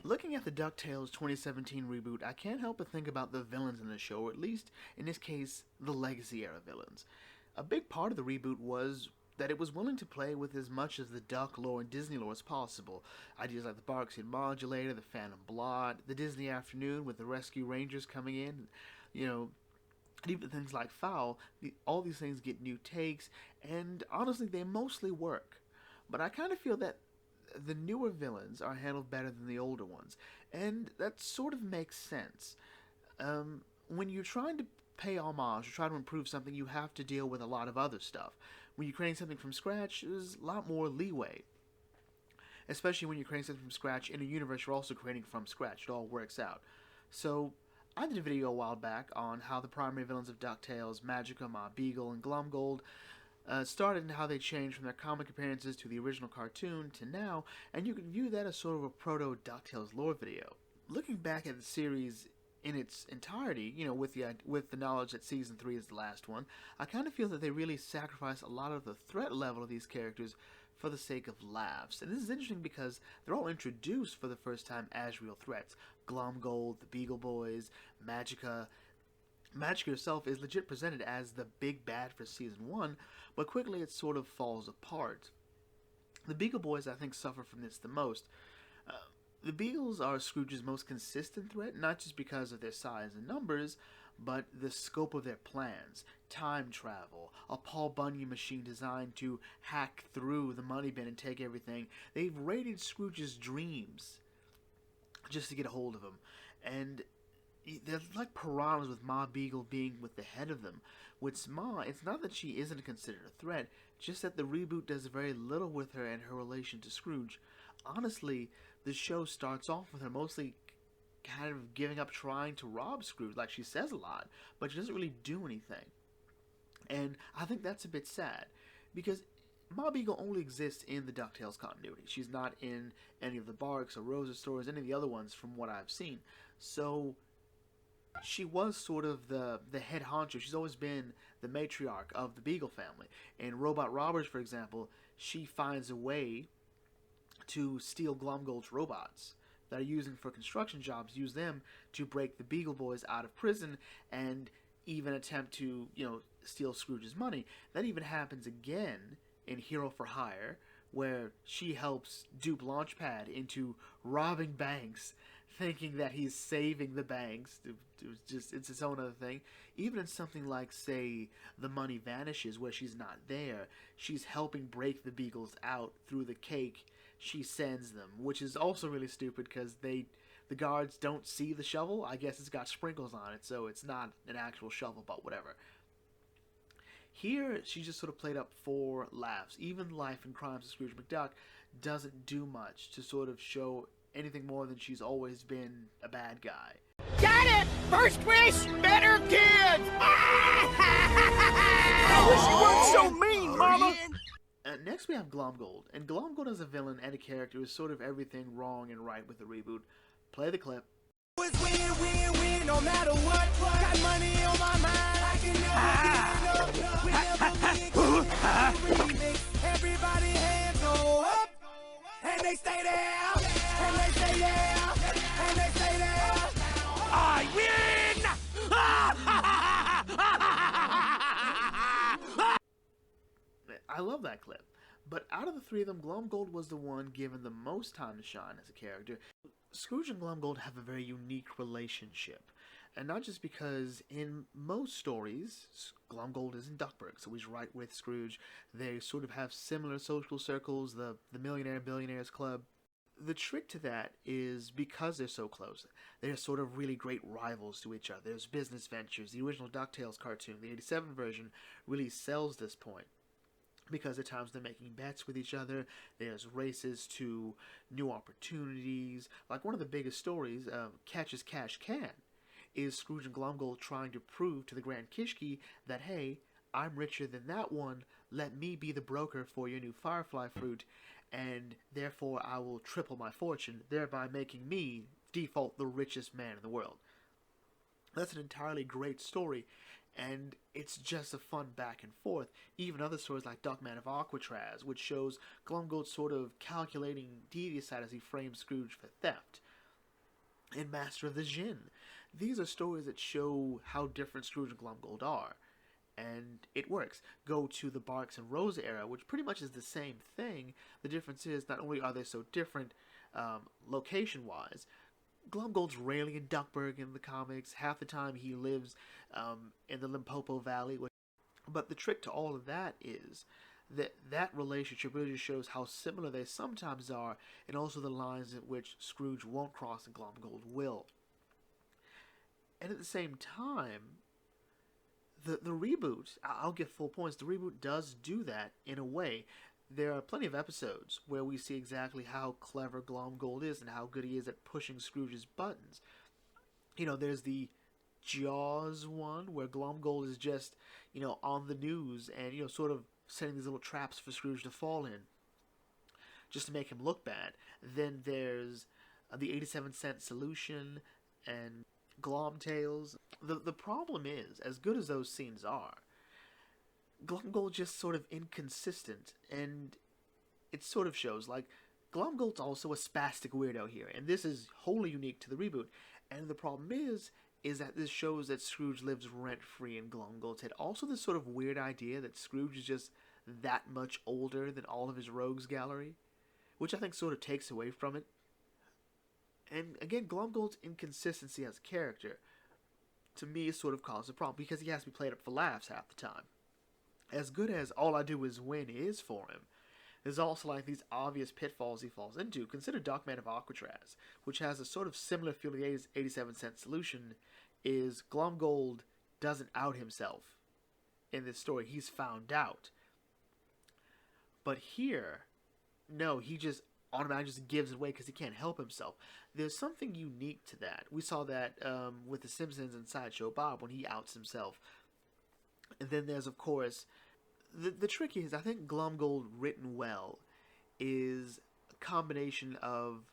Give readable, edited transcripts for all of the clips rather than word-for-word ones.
Looking at the DuckTales 2017 reboot, I can't help but think about the villains in the show, or at least, in this case, the Legacy era villains. A big part of the reboot was that it was willing to play with as much of the Duck lore and Disney lore as possible. Ideas like the Barksian Modulator, the Phantom Blot, the Disney Afternoon with the Rescue Rangers coming in, you know, and even things like Fowl, all these things get new takes, and honestly, they mostly work. But I kind of feel that the newer villains are handled better than the older ones, and that sort of makes sense. When you're trying to pay homage or try to improve something, you have to deal with a lot of other stuff. When you're creating something from scratch, there's a lot more leeway. Especially when you're creating something from scratch in a universe you're also creating from scratch. It all works out. So, I did a video a while back on how the primary villains of DuckTales, Magicka, Beagle, and Glom Gold started and how they changed from their comic appearances to the original cartoon to now, and you can view that as sort of a proto-DuckTales lore video. Looking back at the series in its entirety, with the knowledge that Season 3 is the last one, I kind of feel that they really sacrifice a lot of the threat level of these characters for the sake of laughs. And this is interesting because they're all introduced for the first time as real threats. Glom Gold, the Beagle Boys, Magicka. Magicka herself is legit presented as the big bad for Season 1, but quickly it sort of falls apart. The Beagle Boys, I think, suffer from this the most. The Beagles are Scrooge's most consistent threat, not just because of their size and numbers, but the scope of their plans. Time travel, a Paul Bunyan machine designed to hack through the money bin and take everything. They've raided Scrooge's dreams just to get a hold of him. And they're like piranhas, with Ma Beagle being with the head of them. With Ma, it's not that she isn't considered a threat, just that the reboot does very little with her and her relation to Scrooge. Honestly, the show starts off with her mostly kind of giving up trying to rob Scrooge. Like, she says a lot, but she doesn't really do anything. And I think that's a bit sad, because Ma Beagle only exists in the DuckTales continuity. She's not in any of the Barks or Rosa stories, any of the other ones from what I've seen. So she was sort of the head honcho. She's always been the matriarch of the Beagle family. In Robot Robbers, for example, she finds a way to steal Glom Gold's robots that are using for construction jobs, use them to break the Beagle Boys out of prison and even attempt to, steal Scrooge's money. That even happens again in Hero for Hire, where she helps dupe Launchpad into robbing banks, thinking that he's saving the banks. It's its own other thing. Even in something like, say, The Money Vanishes, where she's not there, she's helping break the Beagles out through the cake she sends them, which is also really stupid because the guards don't see the shovel. I guess it's got sprinkles on it, so it's not an actual shovel, but whatever. Here, she just sort of played up for laughs. Even Life and Crimes of Scrooge McDuck doesn't do much to sort of show anything more than she's always been a bad guy. Got it! First wish, better kids! I wish you weren't so mean, Mama! Next we have Glom Gold, and Glom Gold as a villain and a character is sort of everything wrong and right with the reboot. Play the clip. It's win, win, win, no matter what. Got money on my mind. I can never give up. We never remix. Everybody hands go up, and they stay there, and they stay there, and they stay there. I win! I love that clip. But out of the three of them, Glom Gold was the one given the most time to shine as a character. Scrooge and Glom Gold have a very unique relationship. And not just because in most stories, Glom Gold is in Duckburg, so he's right with Scrooge. They sort of have similar social circles, the Millionaire Billionaires Club. The trick to that is because they're so close, they're sort of really great rivals to each other. There's business ventures. The original DuckTales cartoon, the 87 version, really sells this point. Because at times they're making bets with each other, there's races to new opportunities. Like one of the biggest stories, Catch as Cash Can, is Scrooge and Glom Gold trying to prove to the Grand Kishki that, hey, I'm richer than that one, let me be the broker for your new Firefly fruit, and therefore I will triple my fortune, thereby making me default the richest man in the world. That's an entirely great story, and it's just a fun back and forth. Even other stories like Duckman of Alcatraz, which shows Glom Gold sort of calculating devious side as he frames Scrooge for theft. and Master of the Djinn. These are stories that show how different Scrooge and Glom Gold are. And it works. Go to the Barks and Rosa era, which pretty much is the same thing. The difference is not only are they so different location-wise, Glom Gold's rarely in Duckburg in the comics. Half the time he lives in the Limpopo Valley. But the trick to all of that is that relationship really just shows how similar they sometimes are, and also the lines at which Scrooge won't cross and Glom Gold will. And at the same time, the reboot, I'll give full points, the reboot does do that in a way. There are plenty of episodes where we see exactly how clever Glom Gold is and how good he is at pushing Scrooge's buttons. You know, there's the Jaws one where Glom Gold is just, on the news and, sort of setting these little traps for Scrooge to fall in just to make him look bad. Then there's the 87-cent solution and Glom Tales. The problem is, as good as those scenes are, Glom Gold just sort of inconsistent, and it sort of shows. Like, Glom Gold's also a spastic weirdo here, and this is wholly unique to the reboot. And the problem is that this shows that Scrooge lives rent-free in Glom Gold's head. Also, this sort of weird idea that Scrooge is just that much older than all of his rogues gallery, which I think sort of takes away from it. And again, Glom Gold's inconsistency as a character, to me, sort of caused a problem, because he has to be played up for laughs half the time. As good as All I Do Is Win is for him, there's also like these obvious pitfalls he falls into. Consider Darkman of Alcatraz, which has a sort of similar feel to the 87-cent solution, is Glom Gold doesn't out himself in this story. He's found out. But here, no, he just automatically just gives it away because he can't help himself. There's something unique to that. We saw that with The Simpsons and Sideshow Bob when he outs himself. And then there's, of course, the trick is, I think Glom Gold written well is a combination of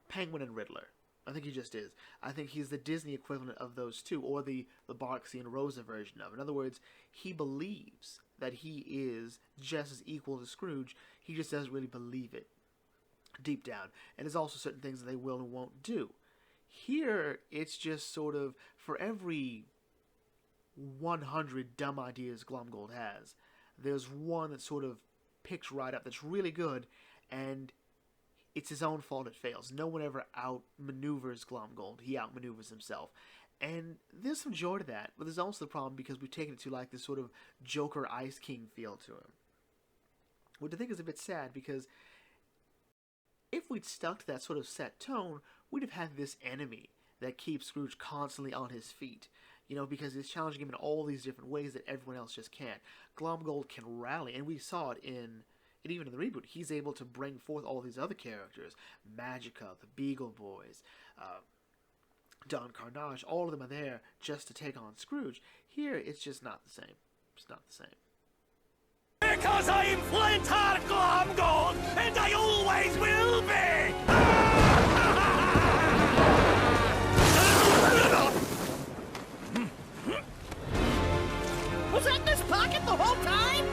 Penguin and Riddler. I think he just is. I think he's the Disney equivalent of those two, or the Barksy and Rosa version of it. In other words, he believes that he is just as equal to Scrooge. He just doesn't really believe it deep down. And there's also certain things that they will and won't do. Here, it's just sort of, for every 100 dumb ideas Glom Gold has, there's one that sort of picks right up that's really good, and it's his own fault it fails. No one ever outmaneuvers Glom Gold. He outmaneuvers himself. And there's some joy to that, but there's also the problem because we've taken it to like this sort of Joker Ice King feel to him. Which I think is a bit sad, because if we'd stuck to that sort of set tone, we'd have had this enemy that keeps Scrooge constantly on his feet. Because it's challenging him in all these different ways that everyone else just can't. Glom Gold can rally, and we saw it even in the reboot. He's able to bring forth all these other characters. Magicka, the Beagle Boys, Don Carnage, all of them are there just to take on Scrooge. Here, it's just not the same. It's not the same. Because I'm Flintheart Glom Gold, and I always will be! Was that in his pocket the whole time?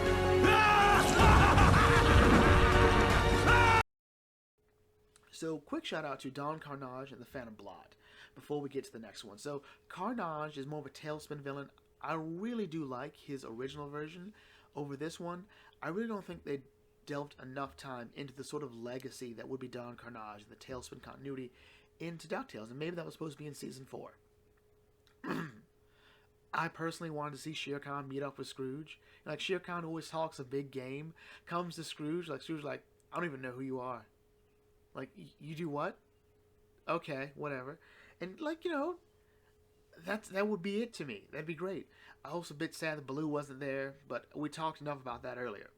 So, quick shout out to Don Carnage and the Phantom Blot before we get to the next one. So, Carnage is more of a tailspin villain. I really do like his original version over this one. I really don't think they delved enough time into the sort of legacy that would be Don Carnage and the tailspin continuity into DuckTales, and maybe that was supposed to be in Season 4. I personally wanted to see Shere Khan meet up with Scrooge. Like, Shere Khan always talks a big game, comes to Scrooge, like, Scrooge's like, I don't even know who you are. Like, you do what? Okay, whatever. And, like, that would be it to me. That'd be great. I was a bit sad that Baloo wasn't there, but we talked enough about that earlier.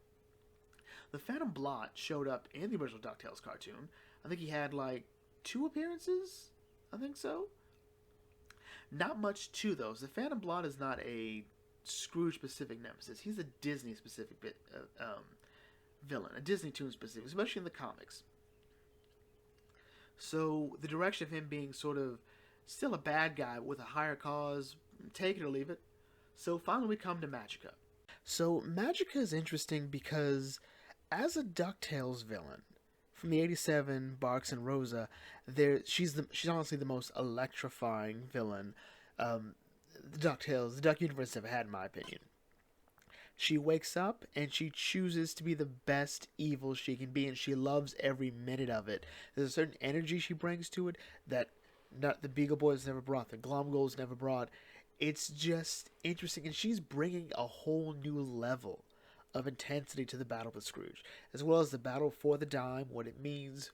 The Phantom Blot showed up in the original DuckTales cartoon. I think he had, like, 2 appearances? I think so. Not much to those. The Phantom Blot is not a Scrooge-specific nemesis. He's a Disney-specific villain. A Disney Toon-specific, especially in the comics. So, the direction of him being sort of still a bad guy with a higher cause, take it or leave it. So, finally we come to Magicka. So, Magicka is interesting because, as a DuckTales villain, from the '87 Barks and Rosa, she's honestly the most electrifying villain the Duck universe have had, in my opinion. She wakes up and she chooses to be the best evil she can be, and she loves every minute of it. There's a certain energy she brings to it that not the Beagle Boys never brought, the Glom Golds never brought. It's just interesting, and she's bringing a whole new level of intensity to the battle with Scrooge, as well as the battle for the dime, what it means,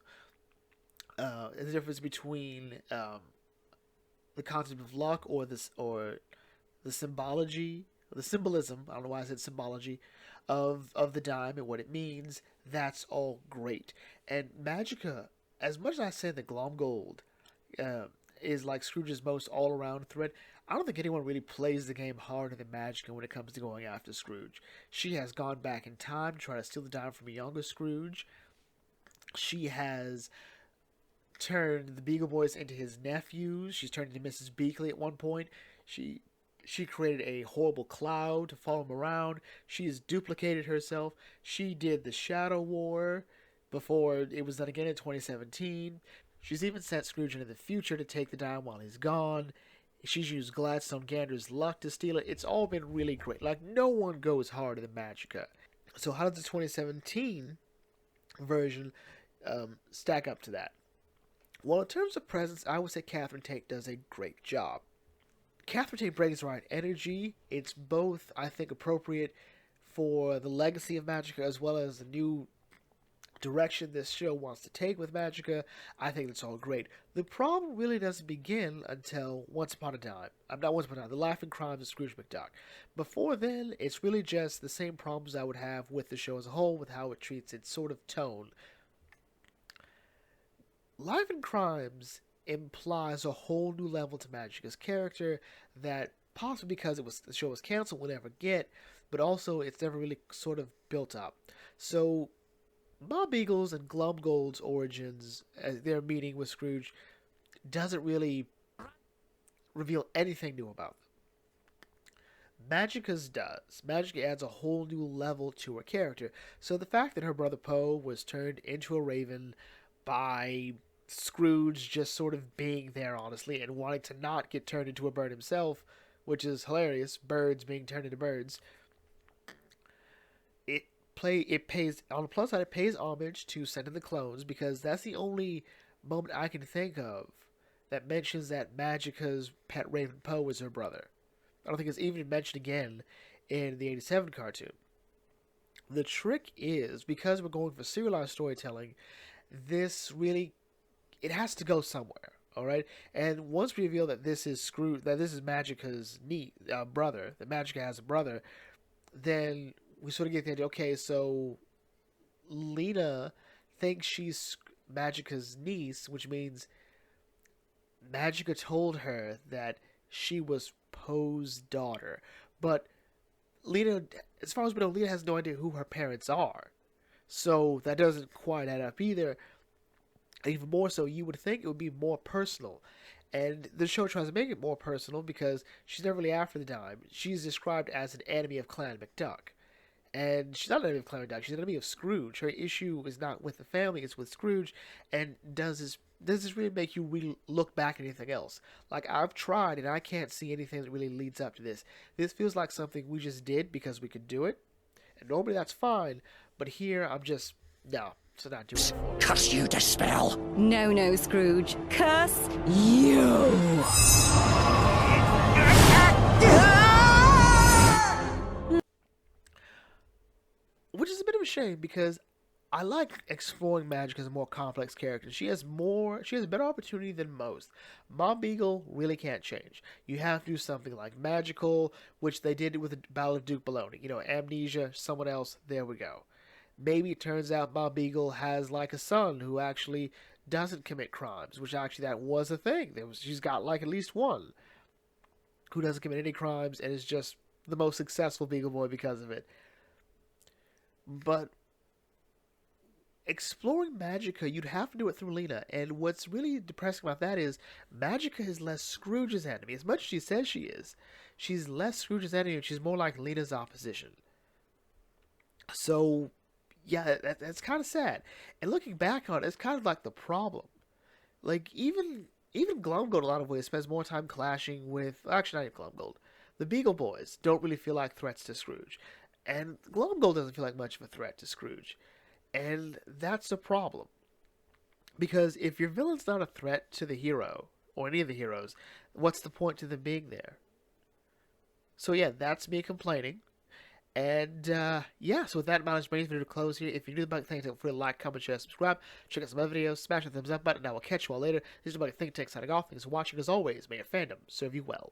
the difference between the concept of luck or the symbology, the symbolism. I don't know why I said symbology of the dime and what it means. That's all great. And Magicka, as much as I say that Glom Gold is like Scrooge's most all-around threat, I don't think anyone really plays the game harder than Magicka when it comes to going after Scrooge. She has gone back in time to try to steal the dime from a younger Scrooge. She has turned the Beagle Boys into his nephews. She's turned into Mrs. Beakley at one point. She created a horrible cloud to follow him around. She has duplicated herself. She did the Shadow War before it was done again in 2017. She's even sent Scrooge into the future to take the dime while he's gone. She's used Gladstone Gander's luck to steal it. It's all been really great. Like, no one goes harder than Magicka. So how does the 2017 version stack up to that? Well, in terms of presence, I would say Catherine Tate does a great job. Catherine Tate brings the right energy. It's both, I think, appropriate for the legacy of Magicka as well as the new direction this show wants to take with Magicka. I think that's all great. The problem really doesn't begin until Once Upon a Time. Not Once Upon a Time, The Laughing Crimes of Scrooge McDuck. Before then, it's really just the same problems I would have with the show as a whole, with how it treats its sort of tone. Life and Crimes implies a whole new level to Magicka's character that possibly because the show was canceled we'll never get, but also it's never really sort of built up. So Bob Beagle's and Glom Gold's origins, as their meeting with Scrooge, doesn't really reveal anything new about them. Magicka's does. Magicka adds a whole new level to her character. So the fact that her brother Poe was turned into a raven by Scrooge just sort of being there, honestly, and wanting to not get turned into a bird himself, which is hilarious, birds being turned into birds. It pays, on the plus side, it pays homage to Send in the Clones, because that's the only moment I can think of that mentions that Magicka's pet raven Poe is her brother. I don't think it's even mentioned again in the 87 cartoon. The trick is, because we're going for serialized storytelling, this really, it has to go somewhere, all right? And once we reveal that this is Magicka's brother, that Magicka has a brother, then we sort of get the idea, okay, so Lena thinks she's Magicka's niece, which means Magicka told her that she was Poe's daughter. But Lena, as far as we know, Lena has no idea who her parents are. So that doesn't quite add up either. Even more so, you would think it would be more personal. And the show tries to make it more personal because she's never really after the dime. She's described as an enemy of Clan McDuck. And she's not an enemy of Clan McDuck, she's an enemy of Scrooge. Her issue is not with the family, it's with Scrooge. And does this really make you really look back at anything else? Like, I've tried and I can't see anything that really leads up to this. This feels like something we just did because we could do it. And normally that's fine. But here, I'm just, no, it's not doing it for me. Curse you, Dispel! No, Scrooge. Curse you! Which is a bit of a shame because I like exploring Magicka as a more complex character. She has a better opportunity than most. Mom Beagle really can't change. You have to do something like magical, which they did with the Battle of Duke Baloney. You know, amnesia, someone else, there we go. Maybe it turns out Mom Beagle has like a son who actually doesn't commit crimes, which actually that was a thing. She's got like at least one who doesn't commit any crimes and is just the most successful Beagle Boy because of it. But exploring Magicka, you'd have to do it through Lena. And what's really depressing about that is Magicka is less Scrooge's enemy. As much as she says she is, she's less Scrooge's enemy and she's more like Lena's opposition. So Yeah, that's kind of sad. And looking back on it, it's kind of like the problem. Like, even Glom Gold, in a lot of ways, spends more time clashing with... Actually, not even Glom Gold. The Beagle boys don't really feel like threats to Scrooge. And Glom Gold doesn't feel like much of a threat to Scrooge. And that's a problem. Because if your villain's not a threat to the hero, or any of the heroes, what's the point to them being there? So yeah, that's me complaining. And yeah, so with that, managed brings me to close here. If you're new to the Bug Think Tank, feel free to like, comment, share, subscribe. Check out some other videos, smash the thumbs up button, and I will catch you all later. This is the Bug Think Tank signing off. Thanks for watching. As always, may your fandom serve you well.